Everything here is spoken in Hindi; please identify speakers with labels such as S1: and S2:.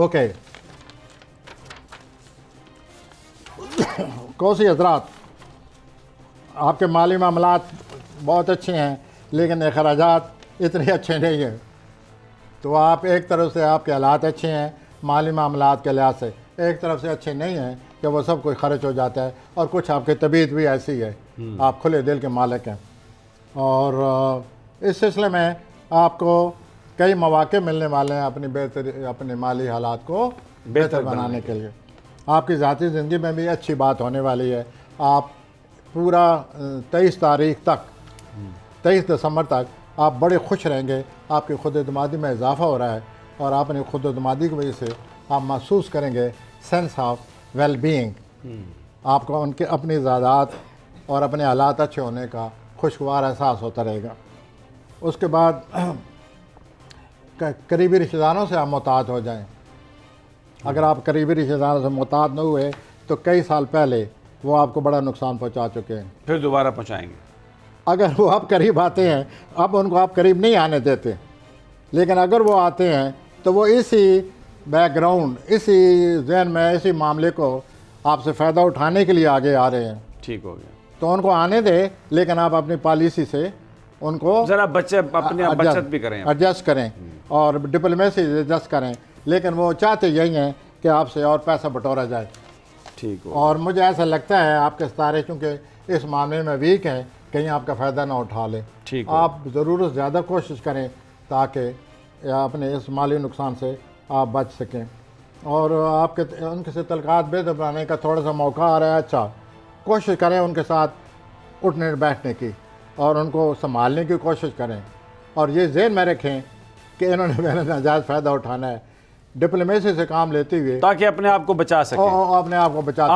S1: ओके कौसी हजरात, आपके माली मामलात बहुत अच्छे हैं लेकिन अखराजात इतने अच्छे नहीं हैं। तो आप एक तरफ से आपके हालात अच्छे हैं माली मामलात के लिहाज से, एक तरफ से अच्छे नहीं हैं कि वो सब कुछ खर्च हो जाता है, और कुछ आपकी तबीयत भी ऐसी है, आप खुले दिल के मालिक हैं। और इस सिलसिले में आपको कई मौके मिलने वाले हैं अपने माली हालात को बेहतर बनाने के लिए। आपकी ज़ाती ज़िंदगी में भी अच्छी बात होने वाली है। आप पूरा 23 तारीख तक 23 दिसंबर तक आप बड़े खुश रहेंगे। आपकी खुद एतमादी में इजाफ़ा हो रहा है और आप अपनी खुद एतमादी की वजह से आप महसूस करेंगे सेंस ऑफ वेल बीइंग। आपको उनके अपनी ज़ादात और अपने हालात अच्छे होने का खुशगवार एहसास होता रहेगा। उसके बाद करीबी रिश्तेदारों से आप मुताद हो जाएं। अगर आप करीबी रिश्तेदारों से मुताद न हुए तो कई साल पहले वो आपको बड़ा नुकसान पहुंचा चुके हैं,
S2: फिर दोबारा पहुंचाएंगे।
S1: अगर वो आप करीब आते हैं, अब उनको आप करीब नहीं आने देते, लेकिन अगर वो आते हैं तो वो इसी बैकग्राउंड, इसी जहन में, इसी मामले को आपसे फ़ायदा उठाने के लिए आगे आ रहे हैं।
S2: ठीक हो गया,
S1: तो उनको आने दें, लेकिन आप अपनी पॉलिसी से उनको
S2: ज़रा अपने बचत भी करें,
S1: एडजस्ट करें और डिप्लोमेसी एडजस्ट करें, लेकिन वो चाहते यही हैं कि आपसे और पैसा बटोरा जाए।
S2: ठीक हो।
S1: और मुझे ऐसा लगता है आपके सितारे चूँकि इस मामले में वीक हैं, कहीं आपका फ़ायदा ना उठा लें।
S2: ठीक हो।
S1: आप ज़रूर से ज़्यादा कोशिश करें ताकि अपने इस माली नुकसान से आप बच सकें। और आपके उनके से तलकात बेहतर बनाने का थोड़ा सा मौका आ रहा है, अच्छा कोशिश करें उनके साथ उठने बैठने की और उनको संभालने की कोशिश करें। और ये ज़हन में रखें कि इन्होंने मेरा नाजायज़ फ़ायदा उठाना है, डिप्लोमेसी से काम लेते हुए
S2: ताकि अपने आप को बचा सकें।
S1: अपने आप को बचा